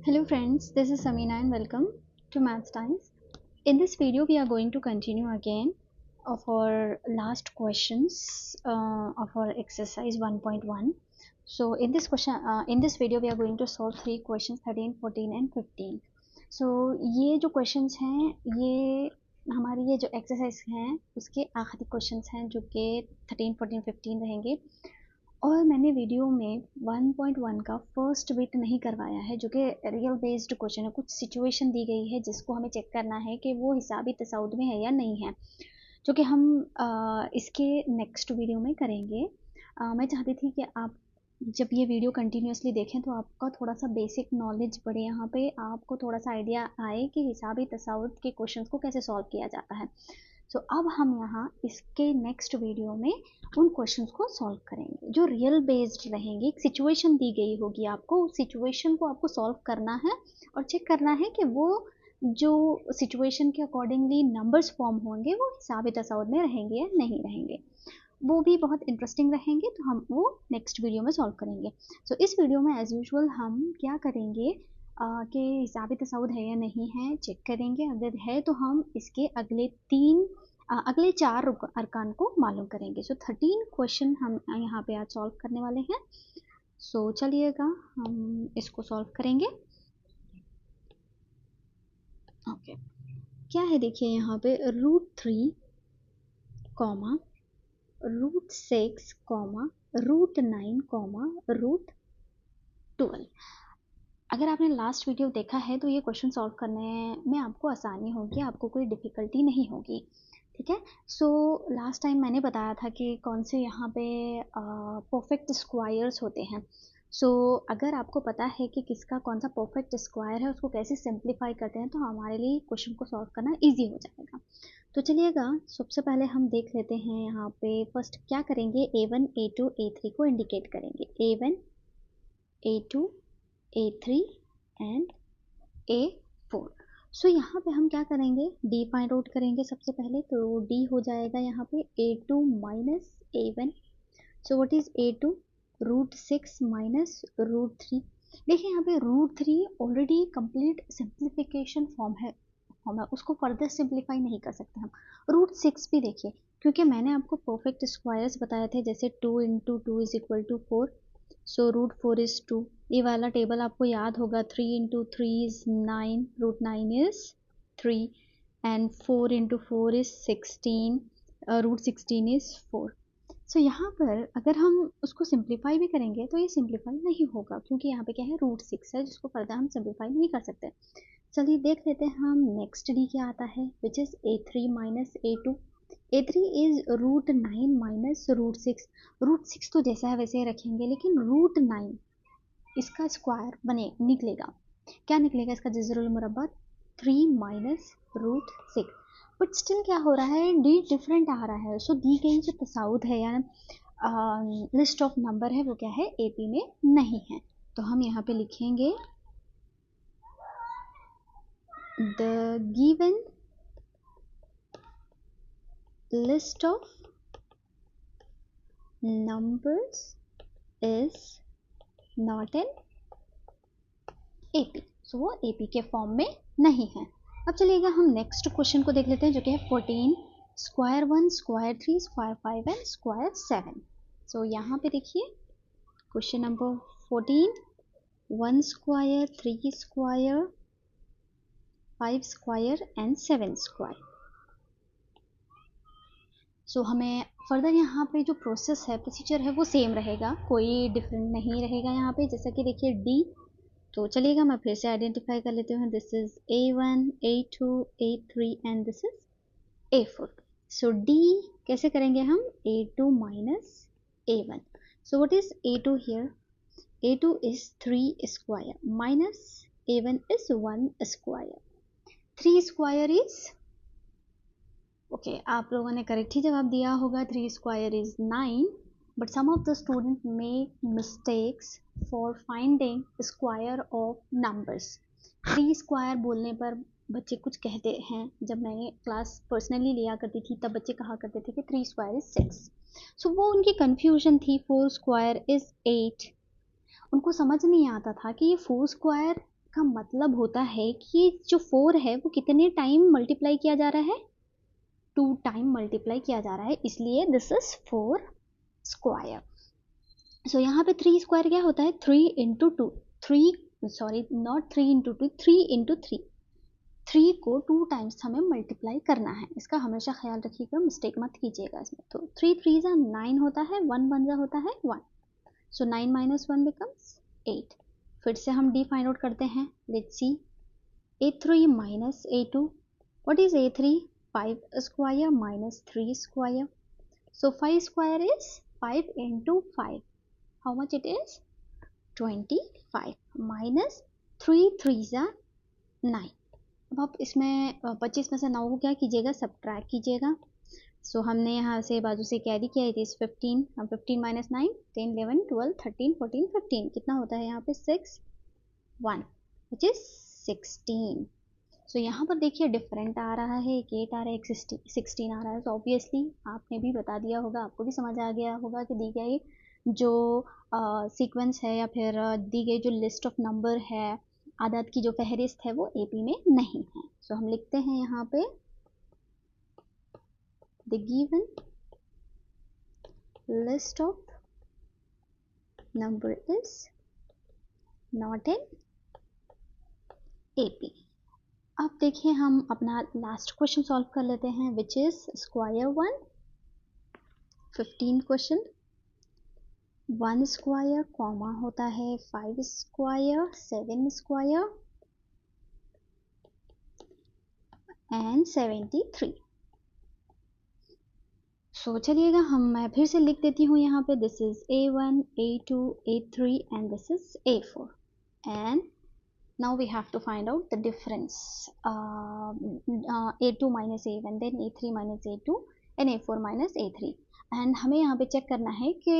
Hello friends, this is Samina and welcome to Maths Times. In this video, we are going to continue again of our last questions of our exercise 1.1. So in this video, we are going to solve 3 questions 13, 14 and 15. So ये जो questions हैं, ये हमारी ये जो exercise हैं, उसके आखिरी questions हैं जो कि 13, 14, 15 रहेंगे. और मैंने वीडियो में 1.1 का फर्स्ट बिट नहीं करवाया है जो कि रियल बेस्ड क्वेश्चन है. कुछ सिचुएशन दी गई है जिसको हमें चेक करना है कि वो हिसाबी तसाउद में है या नहीं है, जो कि हम इसके नेक्स्ट वीडियो में करेंगे. मैं चाहती थी कि आप जब ये वीडियो कंटिन्यूसली देखें तो आपका थोड़ा सा बेसिक नॉलेज बढ़े, यहाँ पे आपको थोड़ा सा आइडिया आए कि हिसाबी तसाउद के क्वेश्चंस को कैसे सॉल्व किया जाता है. सो अब हम यहाँ इसके नेक्स्ट वीडियो में उन क्वेश्चंस को सॉल्व करेंगे जो रियल बेस्ड रहेंगे. एक सिचुएशन दी गई होगी आपको, उस सिचुएशन को आपको सॉल्व करना है और चेक करना है कि वो जो सिचुएशन के अकॉर्डिंगली नंबर्स फॉर्म होंगे वो हिसाब तसाउद में रहेंगे या नहीं रहेंगे. वो भी बहुत इंटरेस्टिंग रहेंगे, तो हम वो नेक्स्ट वीडियो में सॉल्व करेंगे. सो इस वीडियो में एज यूजुअल हम क्या करेंगे कि हिसाब तसाउद है या नहीं है चेक करेंगे. अगर है तो हम इसके अगले 4 अरकान को मालूम करेंगे. सो 13 क्वेश्चन हम यहाँ पे आज सॉल्व करने वाले हैं. सो चलिएगा हम इसको सॉल्व करेंगे. ओके, क्या है देखिए यहाँ पे √3, √6, √9, √12. अगर आपने लास्ट वीडियो देखा है तो ये क्वेश्चन सॉल्व करने में आपको आसानी होगी, आपको कोई डिफ़िकल्टी नहीं होगी. ठीक है. सो लास्ट टाइम मैंने बताया था कि कौन से यहाँ पे परफेक्ट स्क्वायर्स होते हैं. सो अगर आपको पता है कि किसका कौन सा परफेक्ट स्क्वायर है, उसको कैसे सिंप्लीफाई करते हैं, तो हमारे लिए क्वेश्चन को सॉल्व करना इजी हो जाएगा. तो चलिएगा सबसे पहले हम देख लेते हैं. यहाँ पे फर्स्ट क्या करेंगे, A1, A2, A3 को इंडिकेट करेंगे. A1, A2, A3 and A4. सो यहाँ पे हम क्या करेंगे, D फाइंड आउट करेंगे सबसे पहले. तो D हो जाएगा यहाँ पे A2 minus A1. So what is A2, √6 minus √3. देखिए यहाँ पे √3 ऑलरेडी कंप्लीट सिंप्लीफिकेशन फॉर्म है, उसको फर्दर सिंप्लीफाई नहीं कर सकते हम. √6 भी देखिए, क्योंकि मैंने आपको परफेक्ट स्क्वायर्स बताए थे, जैसे 2 × 2 = 4. सो √4 इज 2. ये वाला टेबल आपको याद होगा. 3 × 3 is 9, √9 is 3 and 4 × 4 is 16, √16 is 4. सो यहाँ पर अगर हम उसको सिंप्लीफाई भी करेंगे तो ये सिंप्लीफाई नहीं होगा, क्योंकि यहाँ पे क्या है, √6 है जिसको फर्दर हम सिंप्लीफाई नहीं कर सकते. चलिए देख लेते हैं हम नेक्स्ट डी क्या आता है, which is A3 minus A2. A3 is √9 minus √6. √6 तो जैसा है वैसे ही रखेंगे, लेकिन √9 इसका स्क्वायर बने निकलेगा. क्या निकलेगा इसका जज़रुल मुरब्बा, 3 माइनस √6. बट स्टिल क्या हो रहा है, डी डिफरेंट आ रहा है. सो दी गई जो तसाउद है या लिस्ट ऑफ नंबर है वो क्या है, AP में नहीं है. तो हम यहाँ पे लिखेंगे the given list of numbers is not in AP. सो वो AP के फॉर्म में नहीं है. अब चलिएगा हम नेक्स्ट क्वेश्चन को देख लेते हैं, जो कि है 14, √1, √3, √5 एंड √7. सो यहाँ पे देखिए question number 14, 1 square, 3 square, 5 square and 7 square. So हमें फर्दर यहाँ पे जो प्रोसेस है, प्रोसीजर है, वो सेम रहेगा, कोई डिफरेंट नहीं रहेगा यहाँ पे. जैसा कि देखिए D, तो चलिएगा मैं फिर से आइडेंटिफाई कर लेती हूँ. This is A1, A2, A3 and this is A4. So D कैसे करेंगे हम, A2 minus A1. So what is A2 here, A2 is 3 square minus A1 is 1 square. 3 square is okay, आप लोगों ने करेक्ट ही जवाब दिया होगा. 3 square is 9. But some of the student make mistakes for finding square of numbers. 3 square बोलने पर बच्चे कुछ कहते हैं. जब मैंने क्लास पर्सनली लिया करती थी तब बच्चे कहा करते थे कि 3 स्क्वायर इज 6. सो वो उनकी कन्फ्यूजन थी. 4 स्क्वायर इज 8. उनको समझ नहीं आता था कि ये 4 स्क्वायर का मतलब होता है कि ये जो 4 है वो कितने टाइम मल्टीप्लाई किया जा रहा है, 2 टाइम मल्टीप्लाई किया जा रहा है, इसलिए दिस इज 4 स्क्वायर। सो यहाँ पे 3 स्क्वायर क्या होता है, 3 into two, 3 sorry not 3 into two, 3 into 3, 3 को 2 टाइम्स हमें मल्टीप्लाई करना है, इसका हमेशा ख्याल रखिएगा, मिस्टेक मत कीजिएगा इसमें। तो 3 3 जा 9 होता है, 1 1 जा होता है 1, सो 9 माइनस 1 बिकम्स 8। फिर से हम डी फाइंड आउट करते हैं, let's see, a3 minus a2, what is a3, 5 square minus 3 square, so 5 square is 5 into 5, how much it is, 25 minus 3 3s are 9। अब आप इसमें 25 में से 9 को क्या कीजिएगा, सब्ट्रैक्ट कीजिएगा। सो हमने यहाँ से बाजू से कैरी किया, इट इज 15, हम 15 माइनस 9, 10 11 12 13 14 15, कितना होता है यहाँ पे 6 1 विच इज 16। सो यहाँ पर देखिए डिफरेंट आ रहा है, एक 8 आ रहा है, एक 16 आ रहा है। तो ऑब्वियसली आपने भी बता दिया होगा, आपको भी समझ आ गया होगा कि दी गई जो सीक्वेंस है या फिर दी गई जो लिस्ट ऑफ नंबर है, आदत की जो फहरिस्त है, वो एपी में नहीं है। सो हम लिखते हैं यहाँ पे the given list of number is not in AP. अब देखिए हम अपना लास्ट क्वेश्चन सॉल्व कर लेते हैं, which is square 1, 15 question, 1 square comma होता है 5 स्क्वायर, 7 स्क्वायर एंड 73। सो चलिएगा मैं फिर से लिख देती हूँ यहाँ पे, this is a1 a2 a3 and this is a4 and now we have to find out the difference, a2 minus a1, then a3 minus a2 and a4 minus a3, and हमें यहाँ पे चेक करना है कि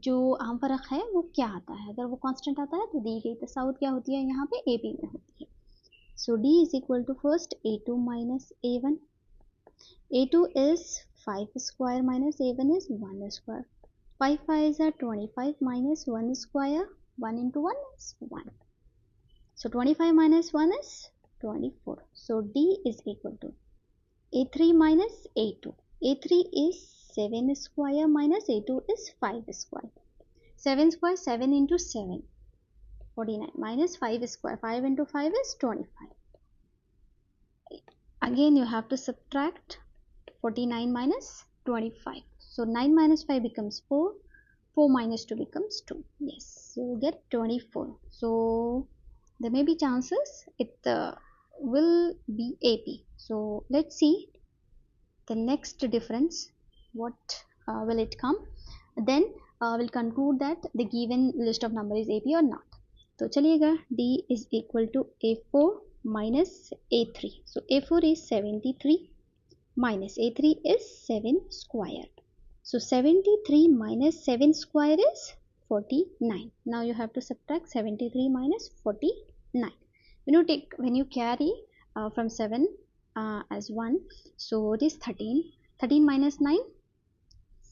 जो आम फर्क है वो क्या आता है। अगर वो कांस्टेंट आता है तो दी गई तसाउत क्या होती है, यहाँ पे AP में होती है। So D is equal to first a2 minus a1, a2 is 5 square minus a1 is 1 square, 5 5s are 25 minus 1 square, 1 into 1 is 1. So 25 minus 1 is 24. So D is equal to A3 minus A2. A3 is 7 square minus A2 is 5 square. 7 square, 7 into 7, 49 minus 5 square, 5 into 5 is 25. Again you have to subtract 49 minus 25. So 9 minus 5 becomes 4, 4 minus 2 becomes 2. Yes, you will get 24. So there may be chances it will be AP. So let's see the next difference, what will it come, then we'll conclude that the given list of number is AP or not. तो चलिएगा D is equal to A4 minus A3. So A4 is 73 minus A3 is 7 square. So 73 minus 7 square is 49. Now you have to subtract 73 minus 49. When you carry from 7 as 1, so it is 13. 13 minus 9,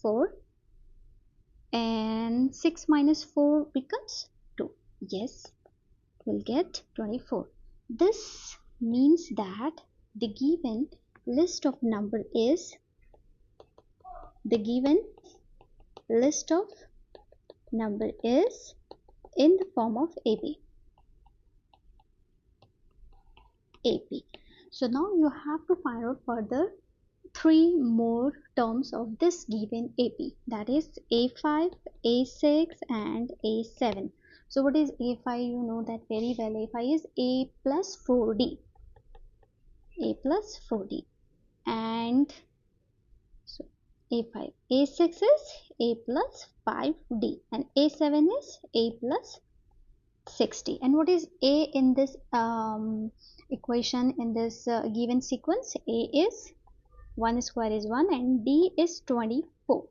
4, and 6 minus 4 becomes 2. Yes, we'll get 24. This means that the given list of number is in the form of AP. So now you have to find out further 3 more terms of this given AP, that is A5, A6 and A7. So what is A5? You know that very well. A5 is A plus 4D. And so A5. A6 is A plus 5D and A7 is A plus 6D. And what is A in this equation, in this given sequence? A is 1 square is 1 and D is 24.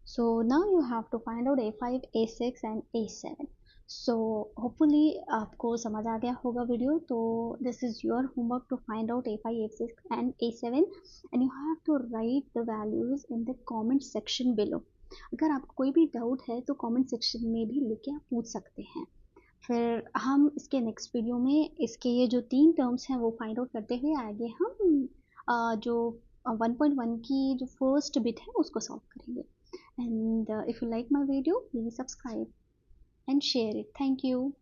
So now you have to find out A5, A6 and A7. So hopefully आपको समझ आ गया होगा video. तो this is your homework to find out A5, A6 and A7 and you have to write the values in the comment section below. अगर आपको कोई भी doubt है तो कमेंट सेक्शन में भी लिख के आप पूछ सकते हैं। फिर हम इसके नेक्स्ट वीडियो में इसके ये जो 3 टर्म्स हैं वो फाइंड आउट करते हुए आगे हम जो 1.1 की जो फर्स्ट बिट है उसको सॉल्व करेंगे। And if you like my video please subscribe and share it. Thank you.